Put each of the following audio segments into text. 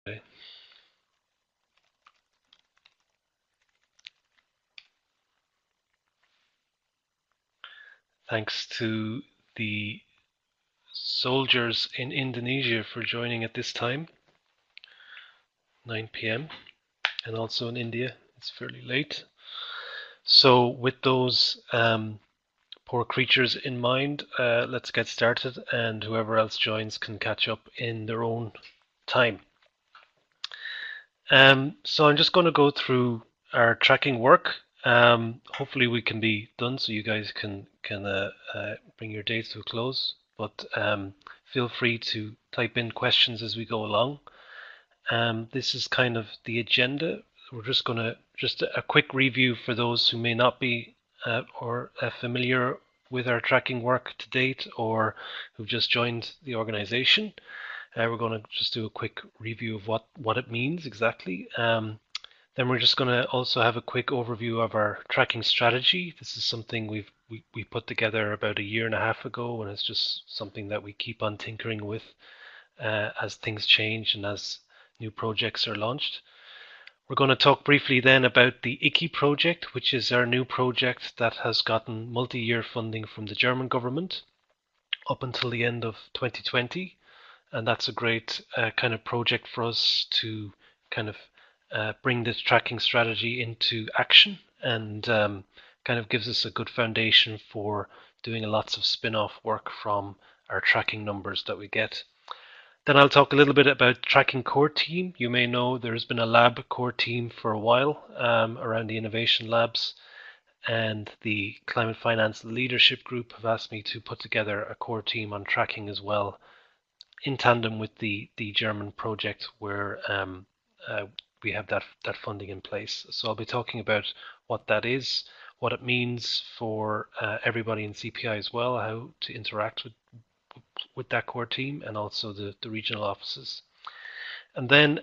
Okay. Thanks to the soldiers in Indonesia for joining at this time, 9 p.m., and also in India, it's fairly late. So, with those poor creatures in mind, let's get started, and whoever else joins can catch up in their own time. So, I'm just going to go through our tracking work. Hopefully, we can be done so you guys can bring your days to a close. But feel free to type in questions as we go along. This is kind of the agenda. We're just going to just a quick review for those who may not be or familiar with our tracking work to date or who've just joined the organization. We're going to just do a quick review of what it means exactly. Then we're just going to also have a quick overview of our tracking strategy. This is something we put together about a year and a half ago, and it's just something that we keep on tinkering with as things change and as new projects are launched. We're going to talk briefly then about the ICI project, which is our new project that has gotten multi-year funding from the German government up until the end of 2020. And that's a great kind of project for us to kind of bring this tracking strategy into action and kind of gives us a good foundation for doing lots of spin-off work from our tracking numbers that we get. Then I'll talk a little bit about tracking core team. You may know there's been a lab core team for a while around the innovation labs, and the climate finance leadership group have asked me to put together a core team on tracking as well, in tandem with the German project where we have that funding in place. So I'll be talking about what that is, what it means for everybody in CPI as well, how to interact with that core team, and also the regional offices. And then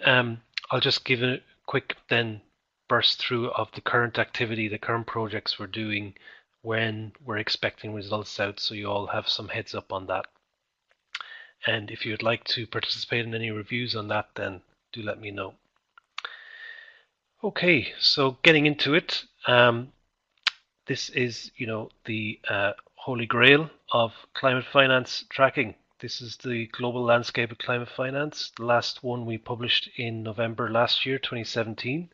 I'll just give a quick then burst through of the current activity, the current projects we're doing, when we're expecting results out, so you all have some heads up on that. And if you'd like to participate in any reviews on that, then do let me know. Okay, so getting into it, this is, the holy grail of climate finance tracking. This is the global landscape of climate finance. The last one we published in November last year, 2017.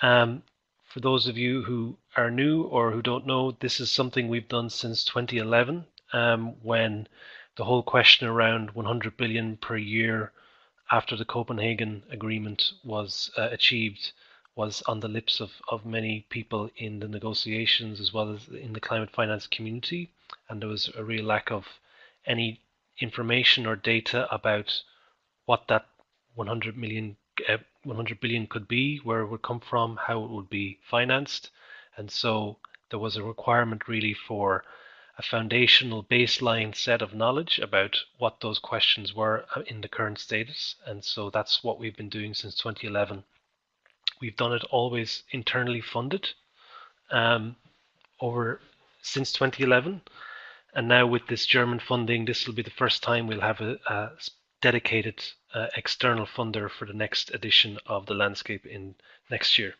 For those of you who are new or who don't know, this is something we've done since 2011, when the whole question around 100 billion per year after the Copenhagen Agreement was achieved was on the lips of many people in the negotiations as well as in the climate finance community. And there was a real lack of any information or data about what that 100 billion could be, where it would come from, how it would be financed. And so there was a requirement really for a foundational baseline set of knowledge about what those questions were in the current status. And so that's what we've been doing since 2011. We've done it always internally funded over since 2011. And now with this German funding, this will be the first time we'll have a dedicated external funder for the next edition of the landscape in next year.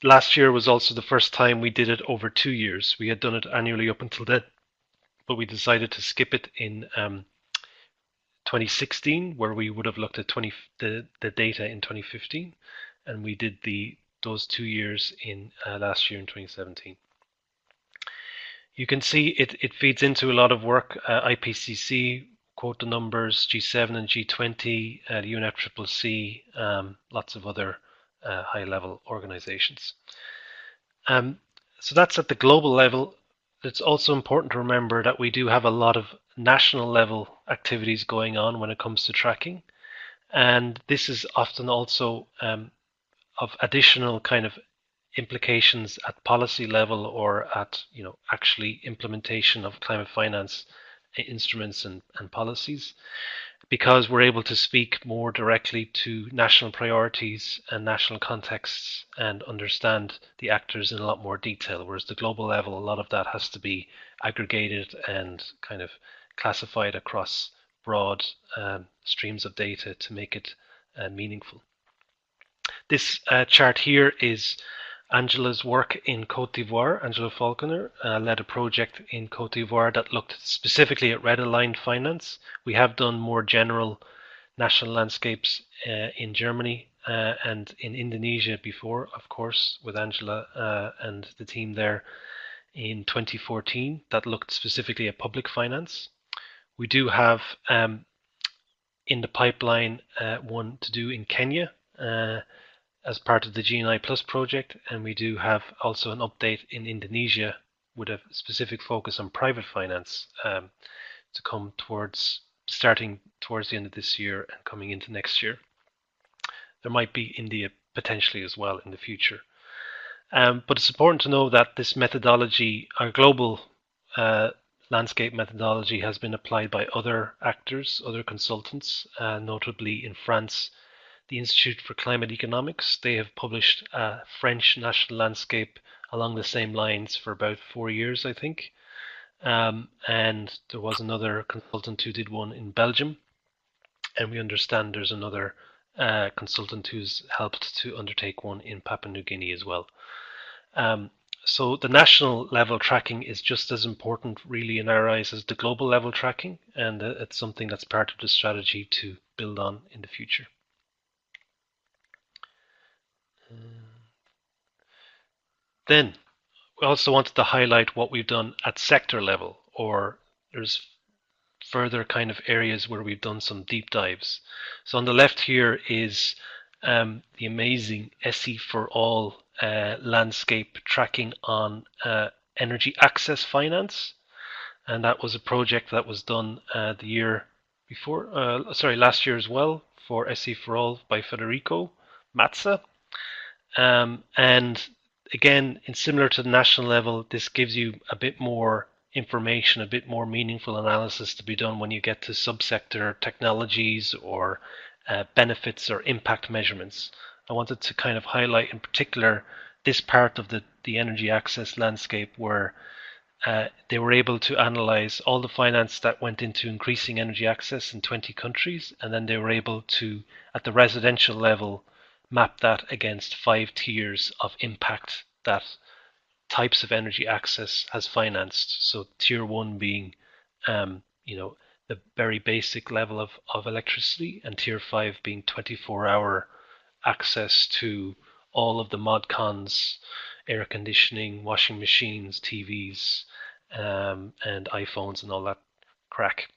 Last year was also the first time we did it over 2 years. We had done it annually up until then, but we decided to skip it in 2016, where we would have looked at the data in 2015, and we did those 2 years in last year in 2017. You can see it feeds into a lot of work. IPCC, quote the numbers, G7 and G20, the UNFCCC, lots of other high-level organizations. So that's at the global level. It's also important to remember that we do have a lot of national level activities going on when it comes to tracking. And this is often also of additional kind of implications at policy level or at actually implementation of climate finance instruments and policies, because we're able to speak more directly to national priorities and national contexts and understand the actors in a lot more detail, whereas the global level, a lot of that has to be aggregated and kind of classified across broad streams of data to make it meaningful. This chart here is Angela's work in Côte d'Ivoire. Angela Falconer led a project in Côte d'Ivoire that looked specifically at red-aligned finance. We have done more general national landscapes in Germany and in Indonesia before, of course, with Angela and the team there in 2014 that looked specifically at public finance. We do have in the pipeline one to do in Kenya as part of the GNI Plus project, and we do have also an update in Indonesia with a specific focus on private finance to come towards starting towards the end of this year and coming into next year. There might be India potentially as well in the future. But it's important to know that this methodology, our global landscape methodology, has been applied by other actors, other consultants, notably in France, the Institute for Climate Economics. They have published a French national landscape along the same lines for about 4 years, I think. And there was another consultant who did one in Belgium. And we understand there's another consultant who's helped to undertake one in Papua New Guinea as well. So the national level tracking is just as important really in our eyes as the global level tracking, and it's something that's part of the strategy to build on in the future. Then we also wanted to highlight what we've done at sector level, or there's further kind of areas where we've done some deep dives. So on the left here is the amazing SE4All landscape tracking on energy access finance, and that was a project that was done the year before, last year as well, for SE4All by Federico Mazza. And again, in similar to the national level, this gives you a bit more information, a bit more meaningful analysis to be done when you get to subsector technologies or benefits or impact measurements. I wanted to kind of highlight in particular this part of the energy access landscape where they were able to analyze all the finance that went into increasing energy access in 20 countries, and then they were able to, at the residential level, map that against 5 tiers of impact that types of energy access has financed. So tier 1 being, the very basic level of electricity, and tier 5 being 24-hour access to all of the mod cons, air conditioning, washing machines, TVs, and iPhones and all that crack.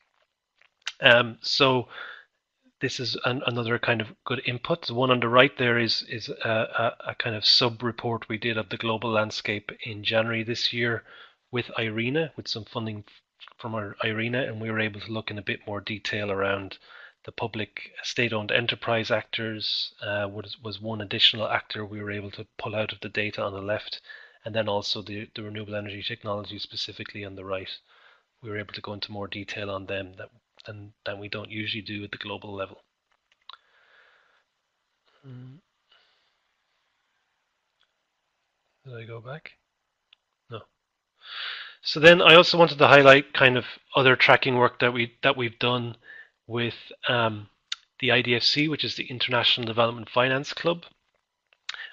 So this is another kind of good input. The one on the right there is a kind of sub-report we did of the global landscape in January this year with IRENA, with some funding from our IRENA, and we were able to look in a bit more detail around the public state-owned enterprise actors. Was one additional actor we were able to pull out of the data on the left, and then also the renewable energy technology specifically on the right. We were able to go into more detail on them than we don't usually do at the global level. Did I go back? No. So then I also wanted to highlight kind of other tracking work that we've done with the IDFC, which is the International Development Finance Club.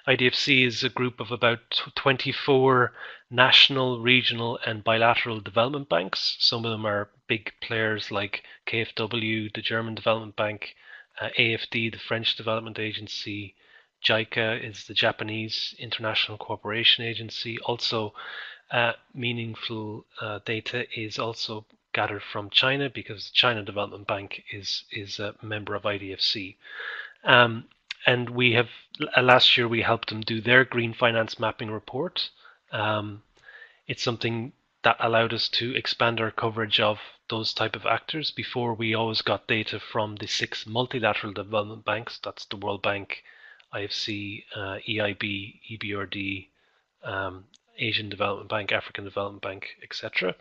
IDFC is a group of about 24 national, regional, and bilateral development banks. Some of them are big players like KfW, the German Development Bank, AFD, the French Development Agency, JICA is the Japanese International Cooperation Agency. Also, meaningful data is also gathered from China, because the China Development Bank is a member of IDFC. And we have, last year we helped them do their green finance mapping report. It's something that allowed us to expand our coverage of those type of actors. Before, we always got data from the 6 multilateral development banks. That's the World Bank, IFC, EIB, EBRD, Asian Development Bank, African Development Bank, etc.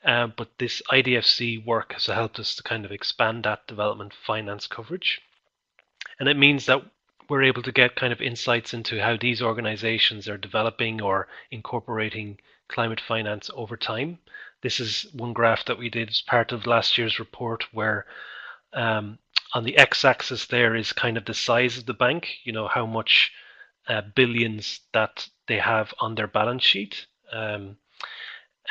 But this IDFC work has helped us to kind of expand that development finance coverage. And it means that we're able to get kind of insights into how these organizations are developing or incorporating climate finance over time. This is one graph that we did as part of last year's report, where on the x-axis there is kind of the size of the bank, how much billions that they have on their balance sheet.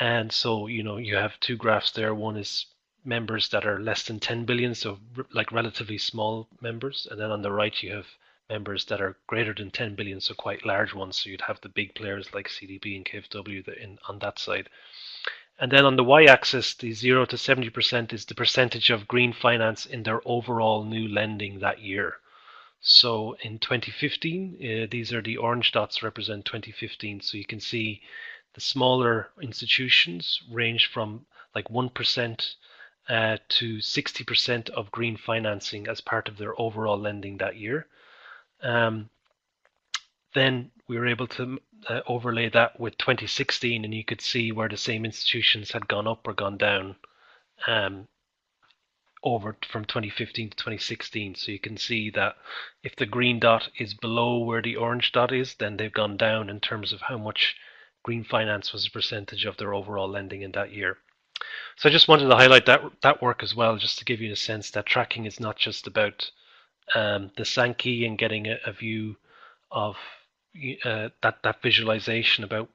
And so, you have two graphs there. One is members that are less than 10 billion, so like relatively small members. And then on the right, you have members that are greater than 10 billion, so quite large ones. So you'd have the big players like CDB and KfW on that side. And then on the y-axis, the 0 to 70% is the percentage of green finance in their overall new lending that year. So in 2015, these are the orange dots represent 2015. So you can see the smaller institutions range from like 1% to 60% of green financing as part of their overall lending that year. Then we were able to overlay that with 2016, and you could see where the same institutions had gone up or gone down over from 2015 to 2016. So you can see that if the green dot is below where the orange dot is, then they've gone down in terms of how much green finance was a percentage of their overall lending in that year. So I just wanted to highlight that work as well, just to give you a sense that tracking is not just about the Sankey and getting a view of that visualization about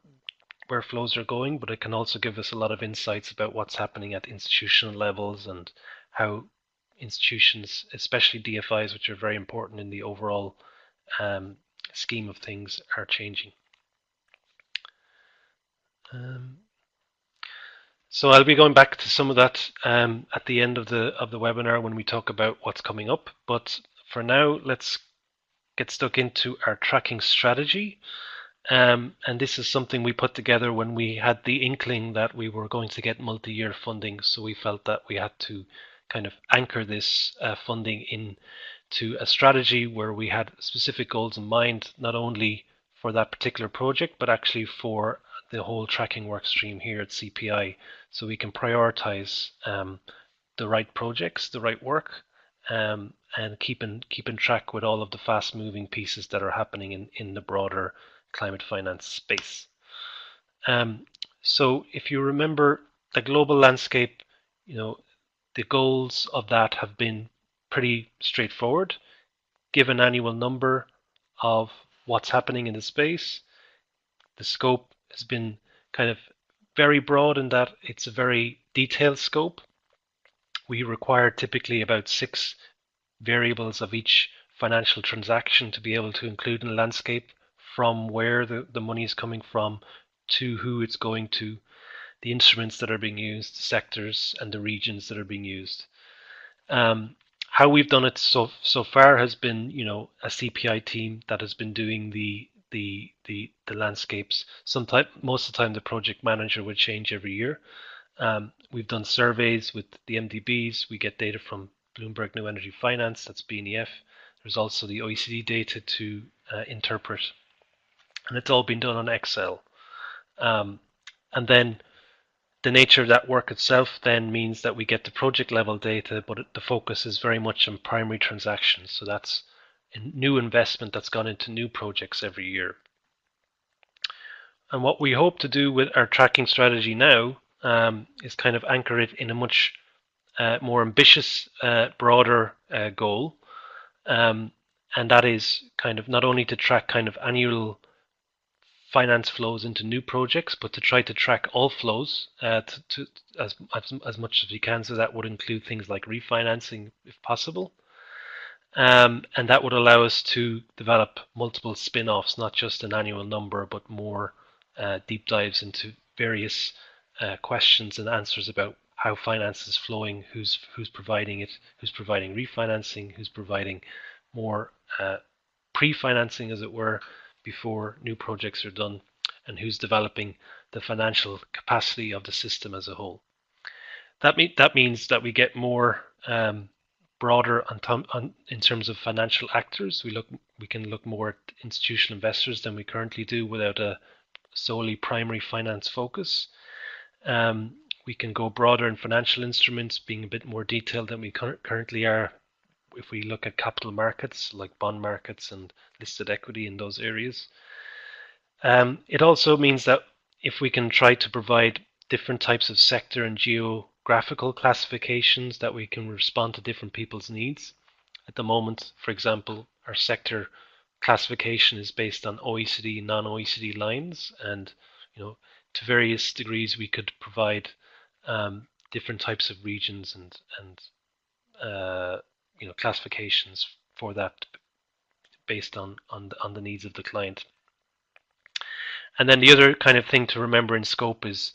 where flows are going, but it can also give us a lot of insights about what's happening at institutional levels and how institutions, especially DFIs, which are very important in the overall scheme of things, are changing. So I'll be going back to some of that at the end of the webinar when we talk about what's coming up. But for now, let's get stuck into our tracking strategy. And this is something we put together when we had the inkling that we were going to get multi-year funding. So we felt that we had to kind of anchor this funding into a strategy where we had specific goals in mind, not only for that particular project, but actually for the whole tracking work stream here at CPI, so we can prioritize the right projects, the right work, and keeping track with all of the fast-moving pieces that are happening in the broader climate finance space. So if you remember the global landscape, the goals of that have been pretty straightforward. Give an annual number of what's happening in the space. The scope has been kind of very broad in that it's a very detailed scope. We require typically about 6 variables of each financial transaction to be able to include in the landscape, from where the money is coming from to who it's going to, the instruments that are being used, the sectors and the regions that are being used. How we've done it so far has been, a CPI team that has been doing the landscapes. Most of the time, the project manager would change every year. We've done surveys with the MDBs. We get data from Bloomberg New Energy Finance, that's BNEF. There's also the OECD data to interpret, and it's all been done on Excel. And then the nature of that work itself then means that we get the project level data, but the focus is very much on primary transactions. So that's new investment that's gone into new projects every year. And what we hope to do with our tracking strategy now is kind of anchor it in a much more ambitious, broader goal. And that is kind of not only to track kind of annual finance flows into new projects, but to try to track all flows to as much as we can. So that would include things like refinancing, if possible. And that would allow us to develop multiple spin-offs, not just an annual number, but more deep dives into various questions and answers about how finance is flowing, who's providing it, who's providing refinancing, who's providing more pre-financing, as it were, before new projects are done, and who's developing the financial capacity of the system as a whole. That means that we get more broader in terms of financial actors. We can look more at institutional investors than we currently do without a solely primary finance focus. We can go broader in financial instruments, being a bit more detailed than we currently are if we look at capital markets like bond markets and listed equity in those areas. It also means that if we can try to provide different types of sector and geographical classifications that we can respond to different people's needs. At the moment, for example, our sector classification is based on OECD, non-OECD lines, and to various degrees we could provide different types of regions and classifications for that based on the needs of the client. And then the other kind of thing to remember in scope is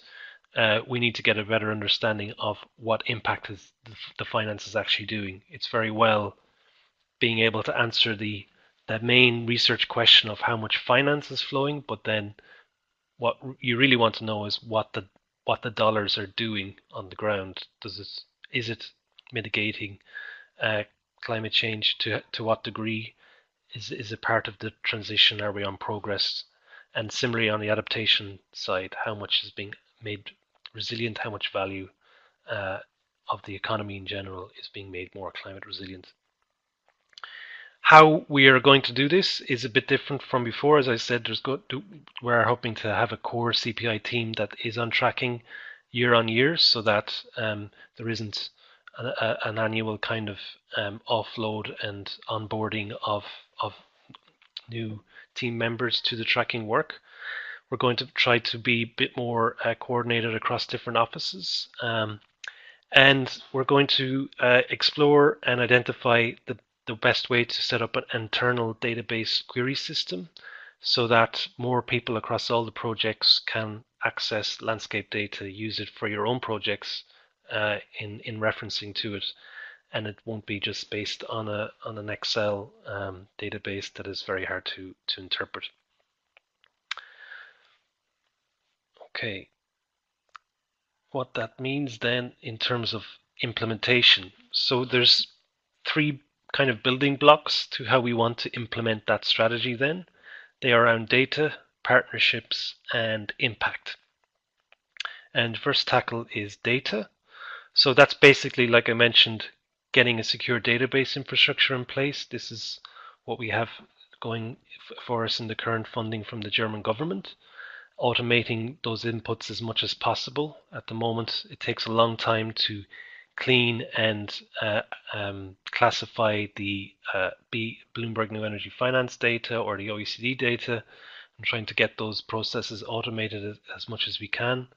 we need to get a better understanding of what impact is the finance is actually doing. It's very well being able to answer that main research question of how much finance is flowing, but then what you really want to know is what the dollars are doing on the ground. Is it mitigating climate change? To what degree? Is it part of the transition? Are we on progress? And similarly on the adaptation side, how much is being made resilient? How much value of the economy in general is being made more climate resilient? How we are going to do this is a bit different from before. As I said, we're hoping to have a core CPI team that is on tracking year on year, so that there isn't an annual kind of offload and onboarding of new team members to the tracking work. We're going to try to be a bit more coordinated across different offices, and we're going to explore and identify the best way to set up an internal database query system so that more people across all the projects can access landscape data, use it for your own projects in referencing to it, and it won't be just based on an Excel database that is very hard to interpret. Okay, what that means then in terms of implementation. So there's 3 kind of building blocks to how we want to implement that strategy then. They are around data, partnerships, and impact. And first tackle is data. So that's basically, like I mentioned, getting a secure database infrastructure in place. This is what we have going for us in the current funding from the German government. Automating those inputs as much as possible. At the moment, it takes a long time to clean and classify the Bloomberg New Energy Finance data or the OECD data. I'm trying to get those processes automated as much as we can,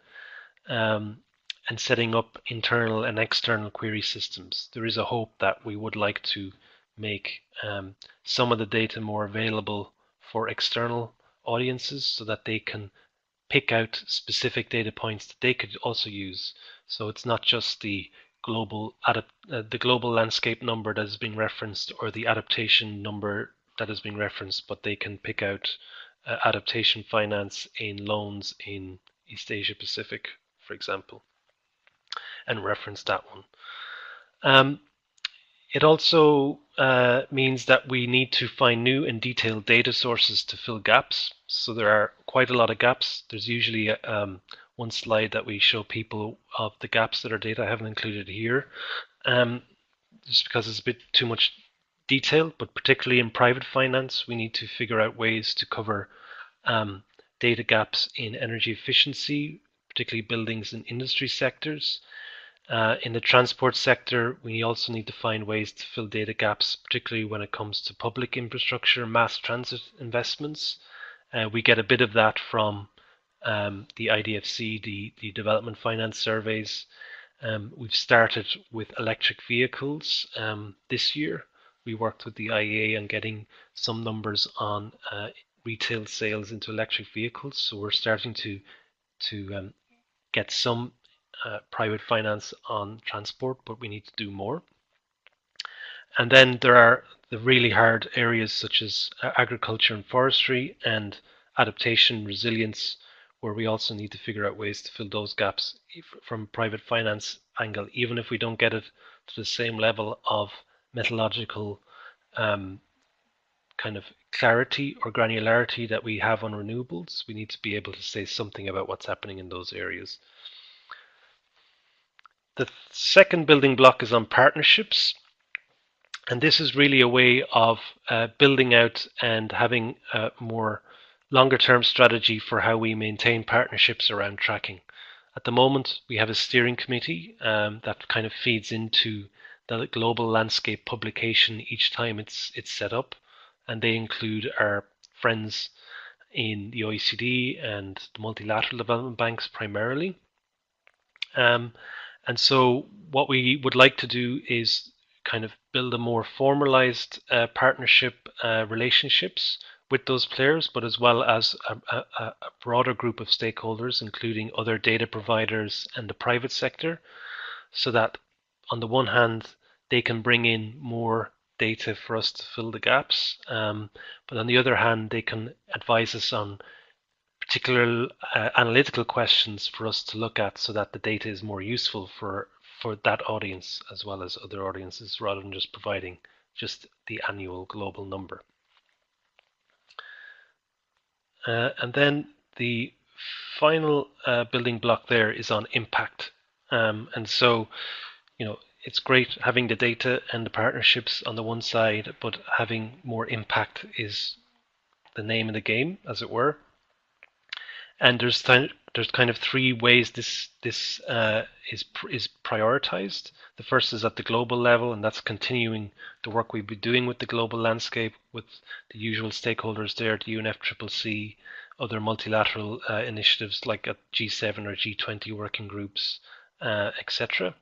and setting up internal and external query systems. There is a hope that we would like to make some of the data more available for external audiences so that they can pick out specific data points that they could also use. So it's not just the global landscape number that is being referenced or the adaptation number that is being referenced, but they can pick out adaptation finance in loans in East Asia Pacific, for example, and reference that one. It also means that we need to find new and detailed data sources to fill gaps. So there are quite a lot of gaps. There's usually one slide that we show people of the gaps that are data. I haven't included here just because it's a bit too much detail, but particularly in private finance, we need to figure out ways to cover data gaps in energy efficiency, particularly buildings and industry sectors. In the transport sector, we also need to find ways to fill data gaps, particularly when it comes to public infrastructure, mass transit investments. We get a bit of that from the IDFC, the development finance surveys. We've started with electric vehicles this year. We worked with the IEA on getting some numbers on retail sales into electric vehicles. So we're starting to get some private finance on transport, but we need to do more. And then there are the really hard areas such as agriculture and forestry and adaptation resilience, where we also need to figure out ways to fill those gaps from private finance angle, even if we don't get it to the same level of methodological kind of clarity or granularity that we have on renewables. We need to be able to say something about what's happening in those areas. The second building block is on partnerships. And this is really a way of building out and having a more longer term strategy for how we maintain partnerships around tracking. At the moment, we have a steering committee that kind of feeds into the global landscape publication each time it's set up, and they include our friends in the OECD and the multilateral development banks primarily. And so what we would like to do is kind of build a more formalized partnership relationships with those players, but as well as a broader group of stakeholders, including other data providers and the private sector, so that on the one hand, they can bring in more data for us to fill the gaps, but on the other hand, they can advise us on particular analytical questions for us to look at so that the data is more useful for that audience as well as other audiences, rather than just providing just the annual global number. And then the final building block there is on impact. And so, it's great having the data and the partnerships on the one side, but having more impact is the name of the game, as it were. And there's kind of three ways this is prioritized. The first is at the global level, and that's continuing the work we've been doing with the global landscape, with the usual stakeholders there, the UNFCCC, other multilateral initiatives like at G7 or G20 working groups, etc.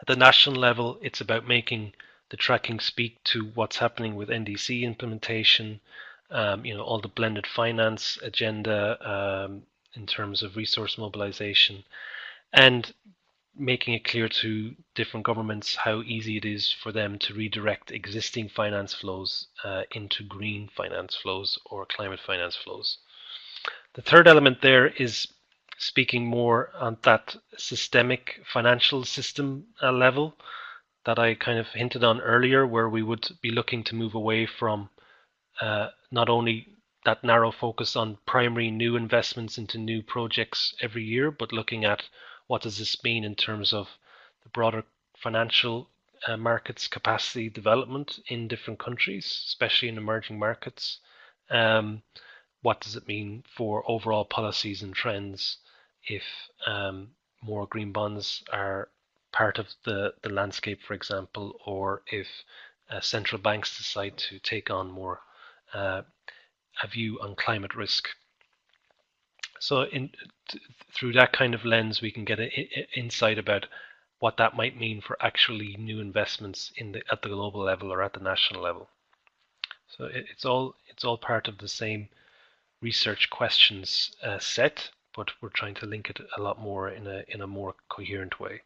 At the national level, it's about making the tracking speak to what's happening with NDC implementation, all the blended finance agenda in terms of resource mobilization, and making it clear to different governments how easy it is for them to redirect existing finance flows into green finance flows or climate finance flows. The third element there is speaking more on that systemic financial system level that I kind of hinted on earlier, where we would be looking to move away from not only that narrow focus on primary new investments into new projects every year, but looking at what does this mean in terms of the broader financial markets capacity development in different countries, especially in emerging markets. What does it mean for overall policies and trends if more green bonds are part of the landscape, for example, or if central banks decide to take on more a view on climate risk. So through that kind of lens, we can get an insight about what that might mean for actually new investments at the global level or at the national level. So it's all part of the same research questions set, but we're trying to link it a lot more in a more coherent way.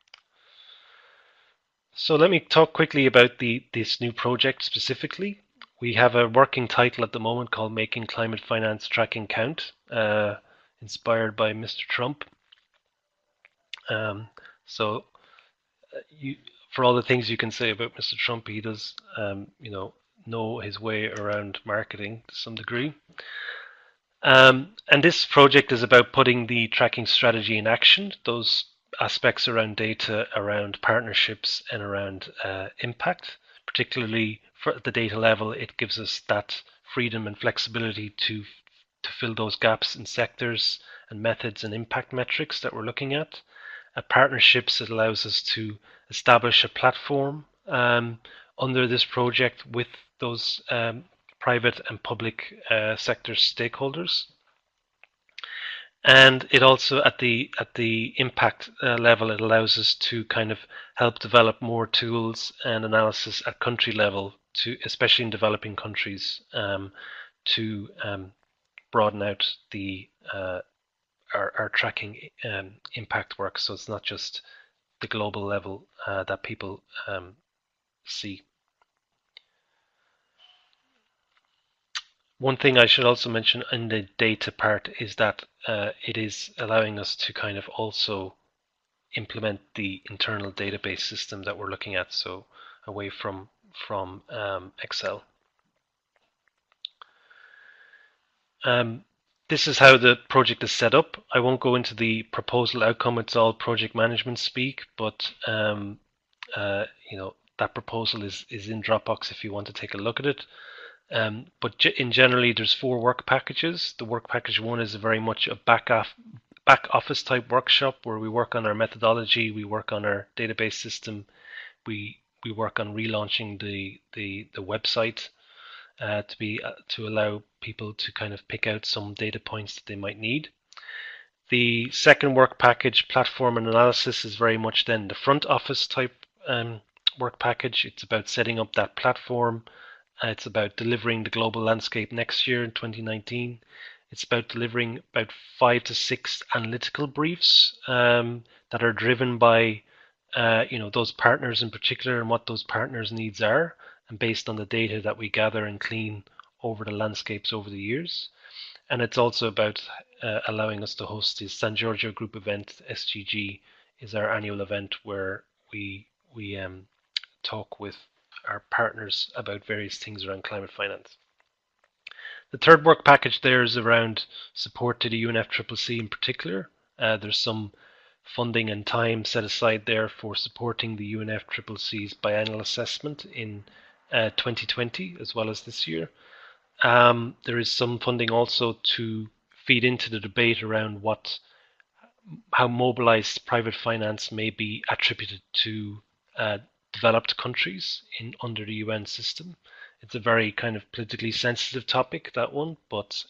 So let me talk quickly about this new project specifically. We have a working title at the moment called Making Climate Finance Tracking Count, inspired by Mr. Trump. For all the things you can say about Mr. Trump, he does, know his way around marketing to some degree. And this project is about putting the tracking strategy in action, those aspects around data, around partnerships, and around impact. Particularly for the data level, it gives us that freedom and flexibility to fill those gaps in sectors and methods and impact metrics that we're looking at. At partnerships, it allows us to establish a platform under this project with those private and public sector stakeholders. And it also, at the impact level, it allows us to kind of help develop more tools and analysis at country level, especially in developing countries, to broaden out our tracking impact work. So it's not just the global level that people see. One thing I should also mention in the data part is that it is allowing us to kind of also implement the internal database system that we're looking at, so away from Excel. This is how the project is set up. I won't go into the proposal outcome, it's all project management speak, but that proposal is in Dropbox if you want to take a look at it. But in generally, there's 4 work packages. The work package 1 is very much a back back office type workshop where we work on our methodology, we work on our database system, we work on relaunching the website to allow people to kind of pick out some data points that they might need. The second work package, platform and analysis, is very much then the front office type work package. It's about setting up that platform. It's about delivering the global landscape next year in 2019. It's about delivering about 5 to 6 analytical briefs that are driven by those partners in particular and what those partners' needs are, and based on the data that we gather and clean over the landscapes over the years. And it's also about allowing us to host the San Giorgio Group event. SGG is our annual event where we talk with our partners about various things around climate finance. The third work package there is around support to the UNFCCC in particular. There's some funding and time set aside there for supporting the UNFCCC's biannual assessment in 2020 as well as this year. There is some funding also to feed into the debate around how mobilized private finance may be attributed to developed countries under the UN system. It's a very kind of politically sensitive topic, that one, but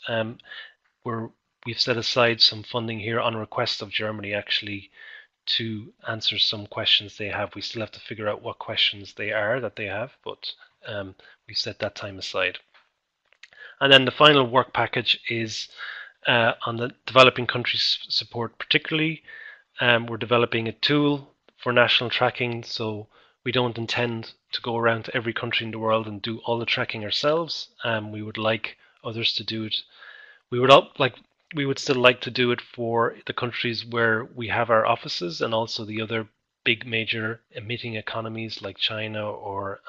we've set aside some funding here on request of Germany actually to answer some questions they have. We still have to figure out what questions they are that they have, but we've set that time aside. And then the final work package is on the developing countries support particularly. We're developing a tool for national tracking, so we don't intend to go around to every country in the world and do all the tracking ourselves. We would like others to do it. We would still like to do it for the countries where we have our offices and also the other big major emitting economies like China or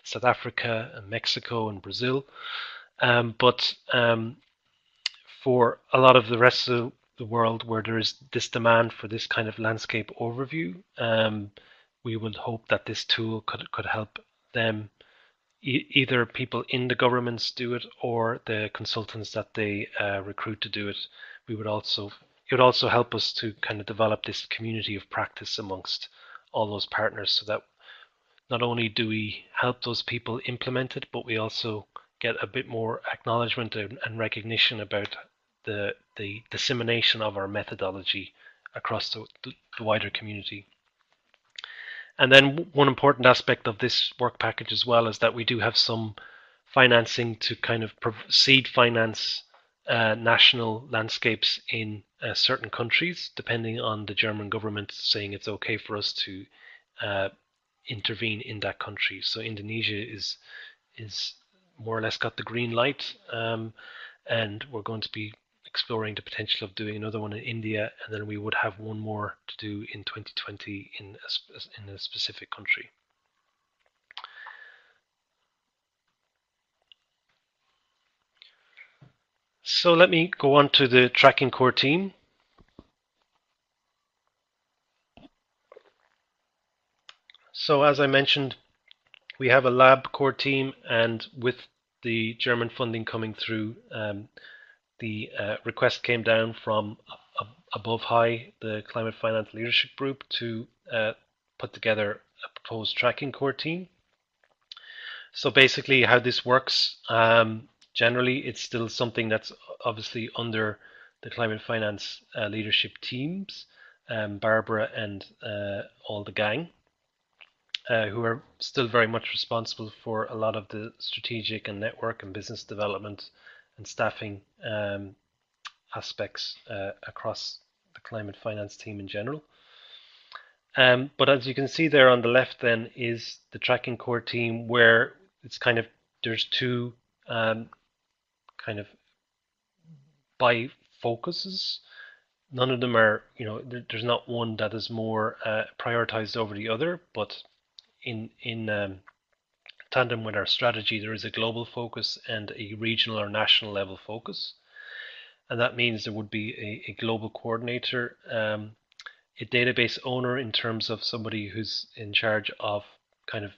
South Africa and Mexico and Brazil. But for a lot of the rest of the world where there is this demand for this kind of landscape overview, we would hope that this tool could help them, either people in the governments do it or the consultants that they recruit to do it. It would also help us to kind of develop this community of practice amongst all those partners, so that not only do we help those people implement it, but we also get a bit more acknowledgement and recognition about the dissemination of our methodology across the wider community. And then one important aspect of this work package as well is that we do have some financing to kind of seed finance national landscapes in certain countries, depending on the German government saying it's okay for us to intervene in that country. So Indonesia is more or less got the green light, and we're going to be exploring the potential of doing another one in India, and then we would have one more to do in 2020 in a specific country. So let me go on to the tracking core team. So as I mentioned, we have a lab core team, and with the German funding coming through, the request came down from above high, the Climate Finance Leadership Group, to put together a proposed tracking core team. So basically how this works, generally it's still something that's obviously under the Climate Finance leadership teams, Barbara and all the gang, who are still very much responsible for a lot of the strategic and network and business development and staffing aspects across the climate finance team in general. But as you can see there on the left then is the tracking core team, where it's kind of, there's two kind of by focuses. None of them are, there's not one that is more prioritized over the other, but in tandem with our strategy, there is a global focus and a regional or national level focus. And that means there would be a global coordinator, a database owner in terms of somebody who's in charge of kind of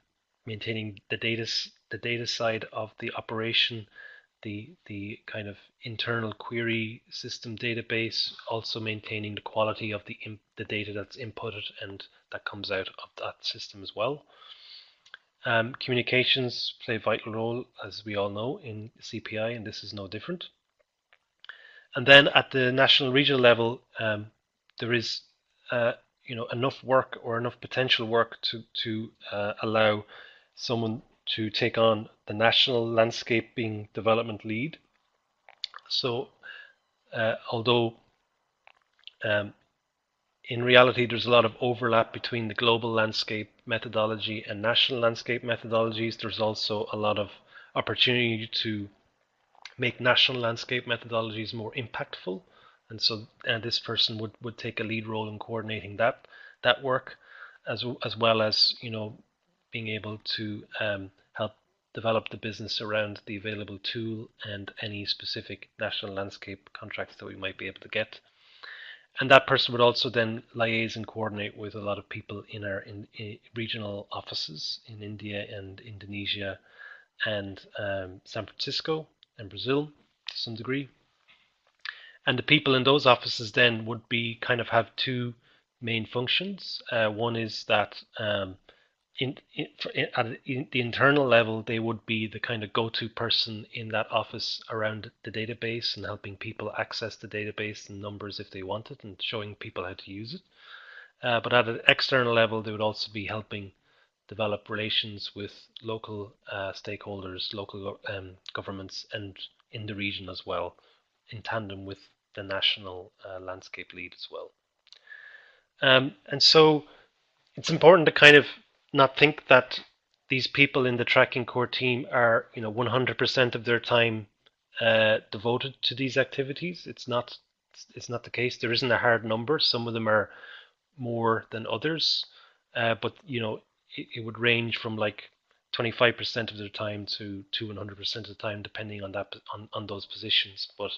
maintaining the data side of the operation, the kind of internal query system database, also maintaining the quality of the data that's inputted and that comes out of that system as well. Communications play a vital role, as we all know, in CPI, and this is no different. And then at the national regional level, there is enough work or enough potential work to allow someone to take on the national landscaping development lead. So although in reality there's a lot of overlap between the global landscape methodology and national landscape methodologies, there's also a lot of opportunity to make national landscape methodologies more impactful, and so this person would take a lead role in coordinating that work, as well as being able to help develop the business around the available tool and any specific national landscape contracts that we might be able to get. And that person would also then liaise and coordinate with a lot of people in our regional offices in India and Indonesia and San Francisco and Brazil to some degree. And the people in those offices then would be kind of have two main functions. One is that at the internal level, they would be the kind of go-to person in that office around the database and helping people access the database and numbers if they want it and showing people how to use it. But at an external level, they would also be helping develop relations with local stakeholders, local governments, and in the region as well, in tandem with the national landscape lead as well. And so it's important to kind of not think that these people in the tracking core team are 100% of their time devoted to these activities. It's not the case. There isn't a hard number. Some of them are more than others, but it would range from like 25% of their time to 100% of the time, depending on that on those positions. But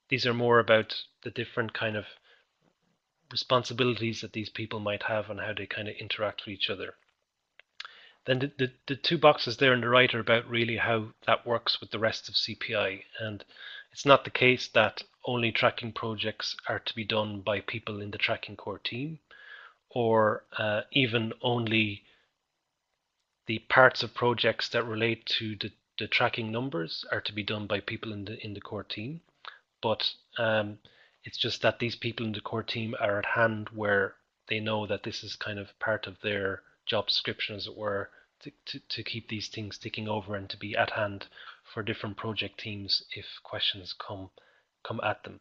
these are more about the different kind of responsibilities that these people might have and how they kind of interact with each other. Then the two boxes there on the right are about really how that works with the rest of CPI. And it's not the case that only tracking projects are to be done by people in the tracking core team, or even only the parts of projects that relate to the tracking numbers are to be done by people in the core team. But it's just that these people in the core team are at hand where they know that this is kind of part of their job description, as it were, to keep these things ticking over and to be at hand for different project teams if questions come at them.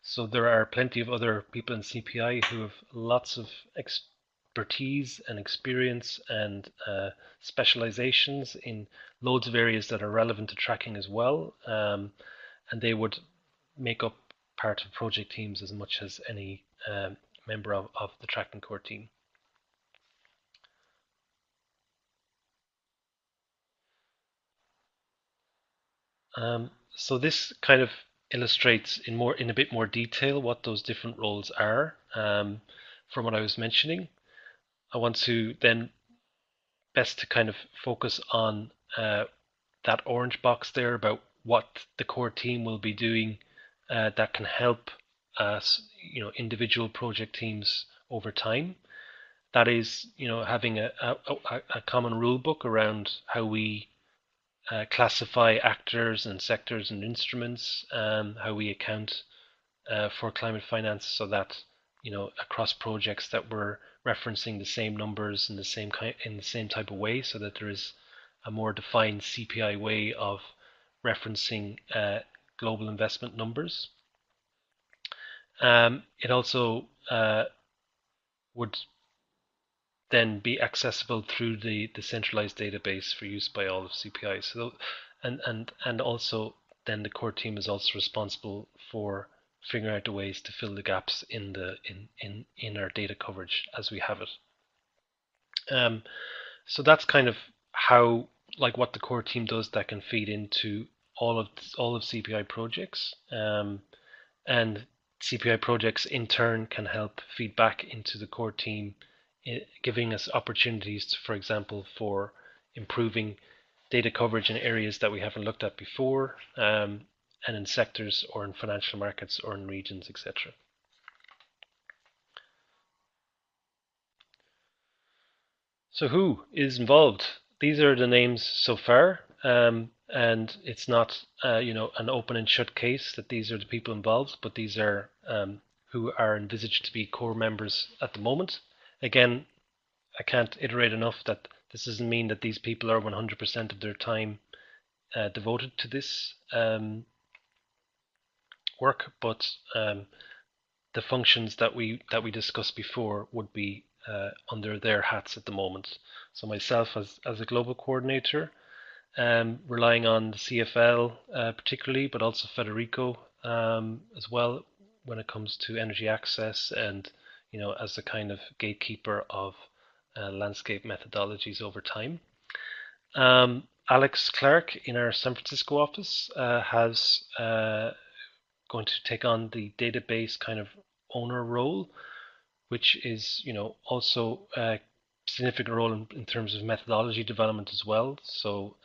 So there are plenty of other people in CPI who have lots of expertise and experience and specializations in loads of areas that are relevant to tracking as well, and they would make up part of project teams as much as any member of the tracking core team. So this kind of illustrates in a bit more detail what those different roles are from what I was mentioning. I want to then best to kind of focus on that orange box there about what the core team will be doing that can help individual project teams over time. That is, having a common rule book around how we classify actors and sectors and instruments, how we account for climate finance, so that across projects that we're referencing the same numbers in the same type of way, so that there is a more defined CPI way of referencing global investment numbers. It also would then be accessible through the centralized database for use by all of CPI. So, and also then the core team is also responsible for figuring out the ways to fill the gaps in our data coverage as we have it. So that's kind of how, like, what the core team does that can feed into all of CPI projects, and CPI projects in turn can help feed back into the core team, giving us opportunities, for example, for improving data coverage in areas that we haven't looked at before, and in sectors or in financial markets or in regions, etc. So who is involved? These are the names so far, and it's not an open and shut case that these are the people involved, but these are who are envisaged to be core members at the moment. Again, I can't iterate enough that this doesn't mean that these people are 100% of their time devoted to this work, but the functions that we discussed before would be under their hats at the moment. So myself as a global coordinator, relying on the CFL particularly, but also Federico as well when it comes to energy access and as a kind of gatekeeper of landscape methodologies over time. Alex Clark in our San Francisco office has going to take on the database kind of owner role, which is also a significant role in terms of methodology development as well. So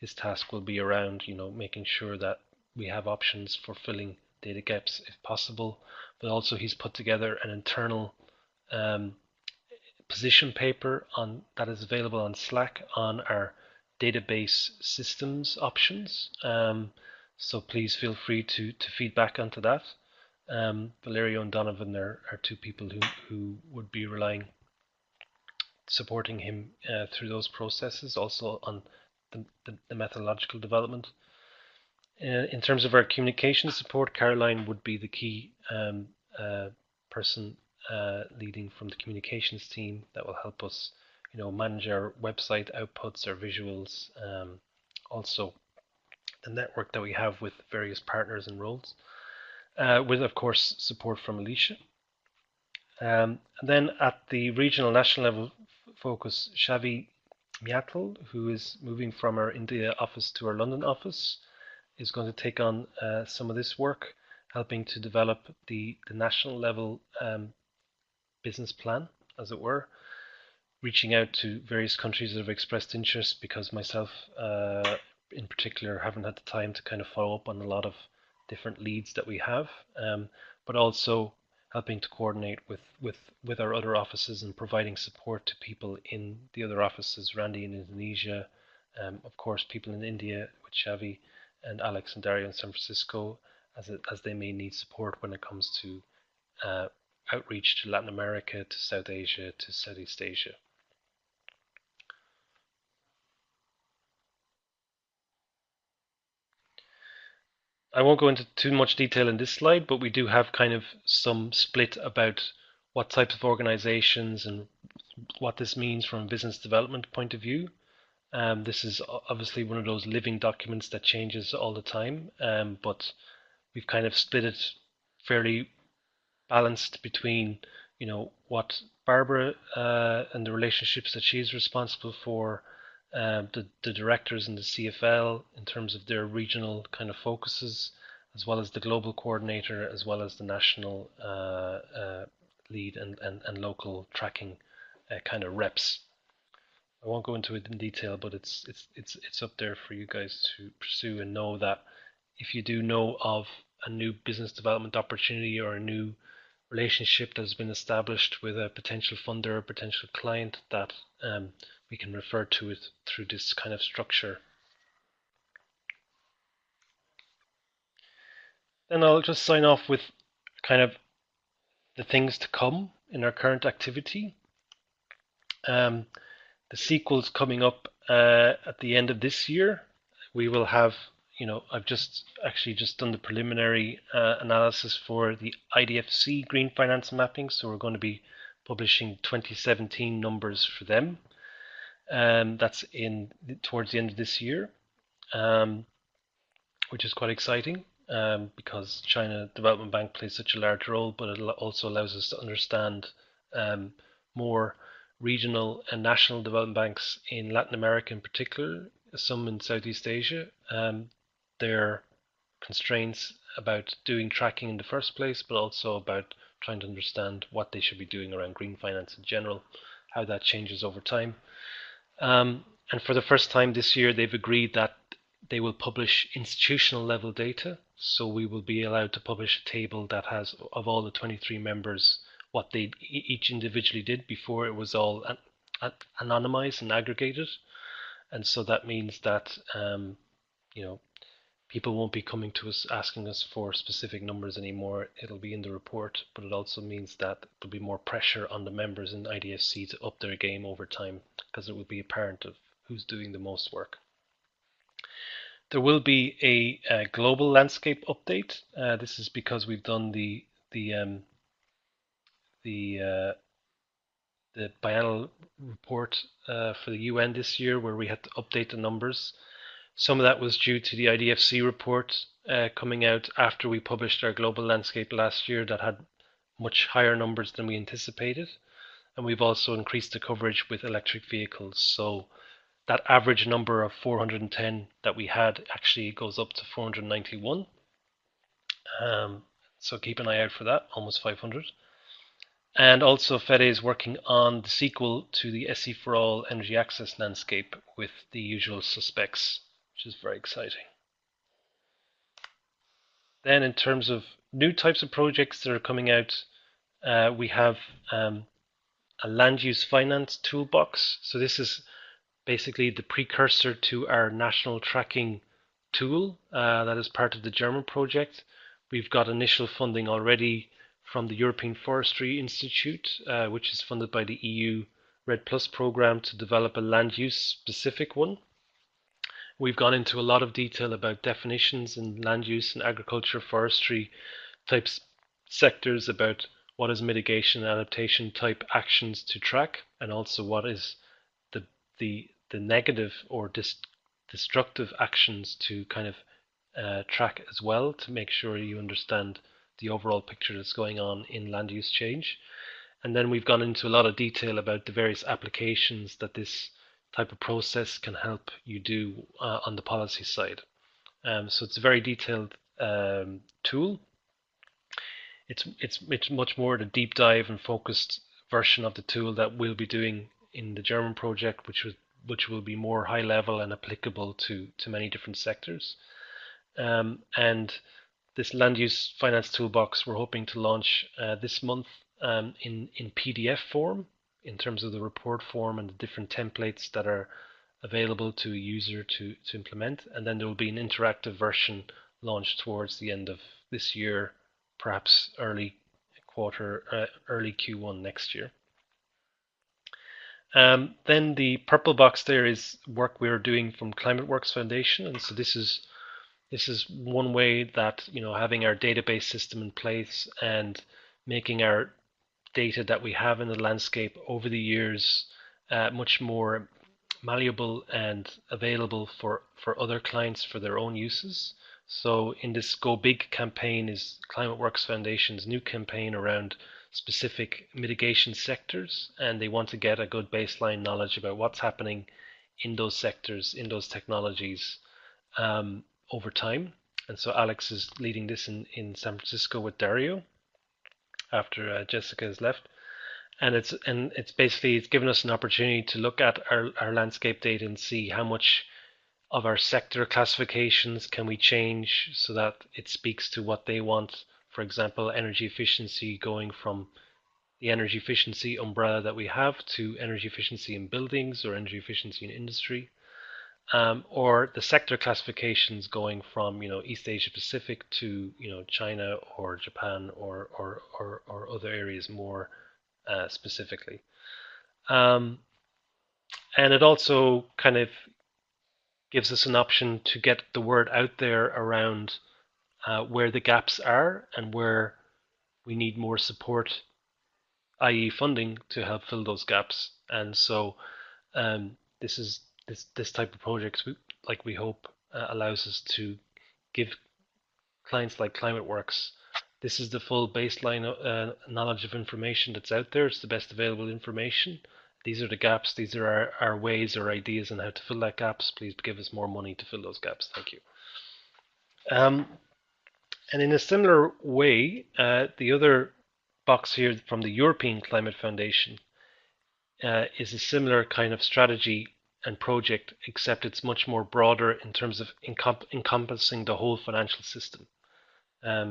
his task will be around making sure that we have options for filling data gaps if possible, but also he's put together an internal position paper that is available on Slack on our database systems options. So please feel free to feedback onto that. Valerio and Donovan are two people who would be supporting him through those processes, also on the methodological development. In terms of our communication support, Caroline would be the key person leading from the communications team that will help us manage our website outputs, our visuals, also the network that we have with various partners and roles, with of course support from Alicia. And then at the regional national level focus, Xavi Miatel, who is moving from our India office to our London office, is going to take on some of this work, helping to develop the national level business plan, as it were, reaching out to various countries that have expressed interest, because myself in particular haven't had the time to kind of follow up on a lot of different leads that we have, but also helping to coordinate with our other offices and providing support to people in the other offices, Randy in Indonesia, of course people in India with Xavi, and Alex and Dario in San Francisco, as they may need support when it comes to outreach to Latin America, to South Asia, to Southeast Asia. I won't go into too much detail in this slide, but we do have kind of some split about what types of organizations and what this means from a business development point of view. This is obviously one of those living documents that changes all the time, but we've kind of split it fairly balanced between what Barbara and the relationships that she's responsible for, the directors and the CFL in terms of their regional kind of focuses, as well as the global coordinator, as well as the national lead and local tracking kind of reps. I won't go into it in detail, but it's up there for you guys to pursue, and know that if you do know of a new business development opportunity or a new relationship that has been established with a potential funder or potential client, that we can refer to it through this kind of structure. Then I'll just sign off with kind of the things to come in our current activity. The sequel's coming up at the end of this year. We will have, I've just done the preliminary analysis for the IDFC Green Finance Mapping, so we're going to be publishing 2017 numbers for them. That's towards the end of this year, which is quite exciting because China Development Bank plays such a large role, but it also allows us to understand more regional and national development banks in Latin America in particular, some in Southeast Asia, their constraints about doing tracking in the first place, but also about trying to understand what they should be doing around green finance in general, how that changes over time. And for the first time this year, they've agreed that they will publish institutional level data. So we will be allowed to publish a table that has, of all the 23 members, what they each individually did. Before it was all anonymized and aggregated. And so that means that, you know, people won't be coming to us asking us for specific numbers anymore. It'll be in the report, but it also means that there'll be more pressure on the members in IDFC to up their game over time, because it will be apparent of who's doing the most work. There will be a global landscape update. This is because we've done the biennial report for the UN this year, where we had to update the numbers. Some of that was due to the IDFC report coming out after we published our global landscape last year that had much higher numbers than we anticipated. And we've also increased the coverage with electric vehicles. So that average number of 410 that we had actually goes up to 491. So keep an eye out for that, almost 500. And also Fede is working on the sequel to the SE for All energy access landscape with the usual suspects, which is very exciting. Then in terms of new types of projects that are coming out, we have a land use finance toolbox. So this is basically the precursor to our national tracking tool that is part of the German project. We've got initial funding already from the European Forestry Institute, which is funded by the EU RED Plus program to develop a land use specific one. We've gone into a lot of detail about definitions in land use and agriculture, forestry type sectors, about what is mitigation and adaptation type actions to track, and also what is the negative or destructive actions to kind of track as well, to make sure you understand the overall picture that's going on in land use change. And then we've gone into a lot of detail about the various applications that this type of process can help you do on the policy side. So it's a very detailed tool. It's much more the deep dive and focused version of the tool that we'll be doing in the German project, which will be more high level and applicable to many different sectors. And this land use finance toolbox we're hoping to launch this month in PDF form, in terms of the report form and the different templates that are available to a user to implement. And then there will be an interactive version launched towards the end of this year, perhaps early Q1 next year. Then the purple box there is work we're doing from ClimateWorks Foundation, and so this is one way that, you know, having our database system in place and making our data that we have in the landscape over the years much more malleable and available for other clients for their own uses. So in this Go Big campaign is ClimateWorks Foundation's new campaign around specific mitigation sectors, and they want to get a good baseline knowledge about what's happening in those sectors, in those technologies over time. And so Alex is leading this in San Francisco with Dario after Jessica has left. And it's basically, it's given us an opportunity to look at our landscape data and see how much of our sector classifications can we change so that it speaks to what they want. For example, energy efficiency going from the energy efficiency umbrella that we have to energy efficiency in buildings or energy efficiency in industry, or the sector classifications going from, you know, East Asia Pacific to, you know, China or Japan or other areas more specifically. And it also kind of gives us an option to get the word out there around where the gaps are and where we need more support, i.e. funding, to help fill those gaps. And so this type of projects, we hope allows us to give clients like ClimateWorks, this is the full baseline knowledge of information that's out there. It's the best available information. These are the gaps. These are our ways or ideas on how to fill that gaps. Please give us more money to fill those gaps. Thank you. And in a similar way, the other box here from the European Climate Foundation is a similar kind of strategy and project, except it's much more broader in terms of encompassing the whole financial system.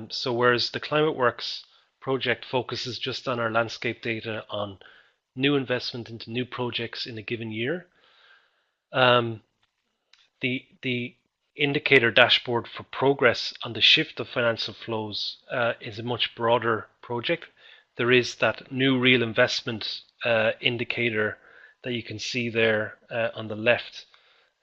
So whereas the ClimateWorks project focuses just on our landscape data on new investment into new projects in a given year, the indicator dashboard for progress on the shift of financial flows is a much broader project. There is that new real investment indicator that you can see there on the left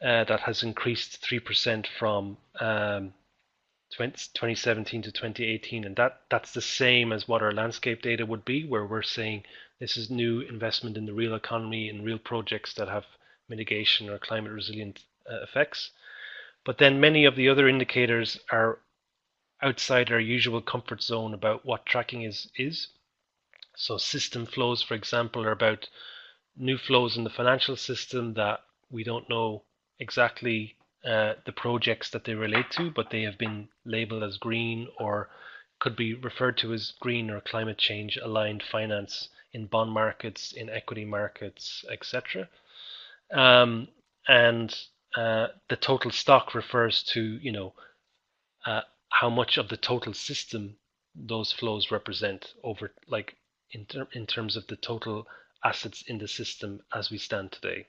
that has increased 3% from 2017 to 2018, and that's the same as what our landscape data would be, where we're saying this is new investment in the real economy in real projects that have mitigation or climate resilient effects. But then many of the other indicators are outside our usual comfort zone about what tracking is. So system flows, for example, are about new flows in the financial system that we don't know exactly the projects that they relate to, but they have been labeled as green or could be referred to as green or climate change aligned finance in bond markets, in equity markets, etc. And the total stock refers to, how much of the total system those flows represent over, like, in terms of the total assets in the system as we stand today.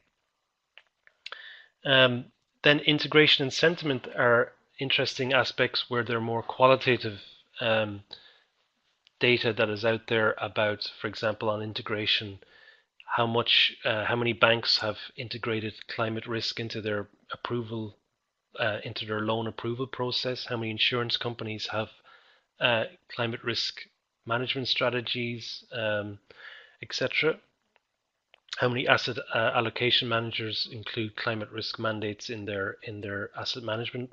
Then integration and sentiment are interesting aspects where there are more qualitative data that is out there about, for example, on integration, how many banks have integrated climate risk into their approval, into their loan approval process, how many insurance companies have climate risk management strategies, etc. How many asset allocation managers include climate risk mandates in their asset management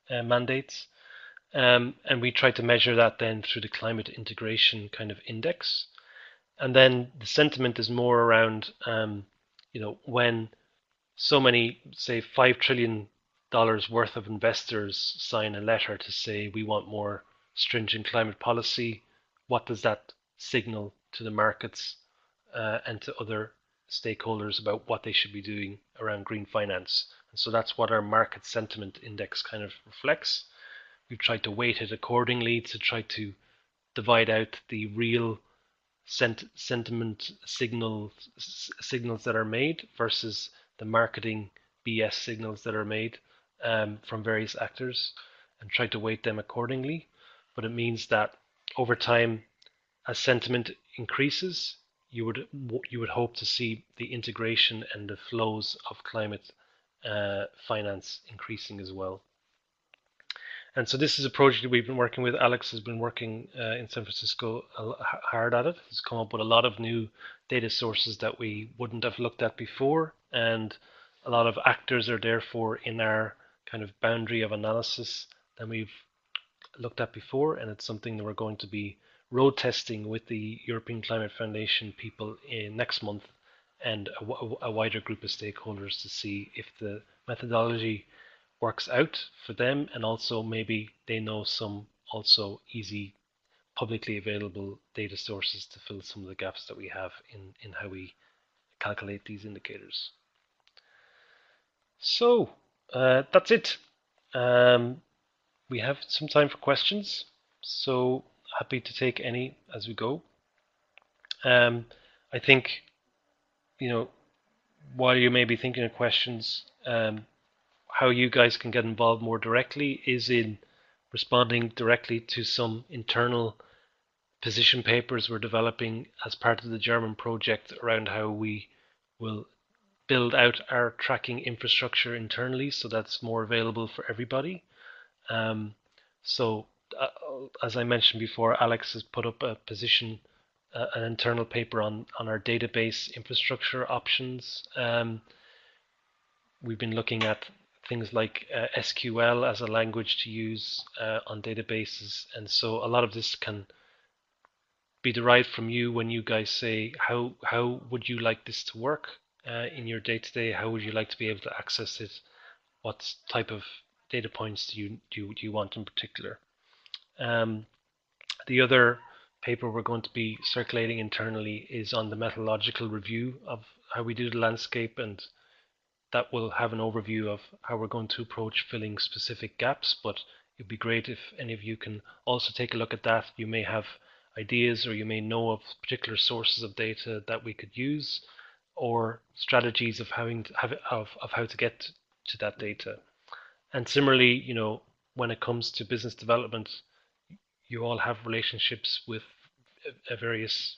mandates, and we try to measure that then through the climate integration kind of index. And then the sentiment is more around, when so many, say, $5 trillion worth of investors sign a letter to say we want more stringent climate policy, what does that signal to the markets and to other stakeholders about what they should be doing around green finance? And so that's what our market sentiment index kind of reflects. We've tried to weight it accordingly to try to divide out the real sentiment signals that are made versus the marketing BS signals that are made from various actors, and try to weight them accordingly. But it means that over time, as sentiment increases, you would hope to see the integration and the flows of climate finance increasing as well. And so this is a project that we've been working with. Alex has been working in San Francisco hard at it. He's come up with a lot of new data sources that we wouldn't have looked at before, and a lot of actors are therefore in our kind of boundary of analysis that we've looked at before, and it's something that we're going to be road testing with the European Climate Foundation people in next month and a wider group of stakeholders to see if the methodology works out for them, and also maybe they know some also easy publicly available data sources to fill some of the gaps that we have in how we calculate these indicators. So that's it. We have some time for questions, so happy to take any as we go. I think, while you may be thinking of questions, how you guys can get involved more directly is in responding directly to some internal position papers we're developing as part of the German project around how we will build out our tracking infrastructure internally so that's more available for everybody. So as I mentioned before, Alex has put up an internal paper on our database infrastructure options. We've been looking at things like SQL as a language to use on databases, and so a lot of this can be derived from you when you guys say how would you like this to work in your day-to-day. How would you like to be able to access it? What type of data points do you want in particular? The other paper we're going to be circulating internally is on the methodological review of how we do the landscape, and that will have an overview of how we're going to approach filling specific gaps, but it'd be great if any of you can also take a look at that. You may have ideas, or you may know of particular sources of data that we could use, or strategies of how to get to that data. And similarly, when it comes to business development, you all have relationships with various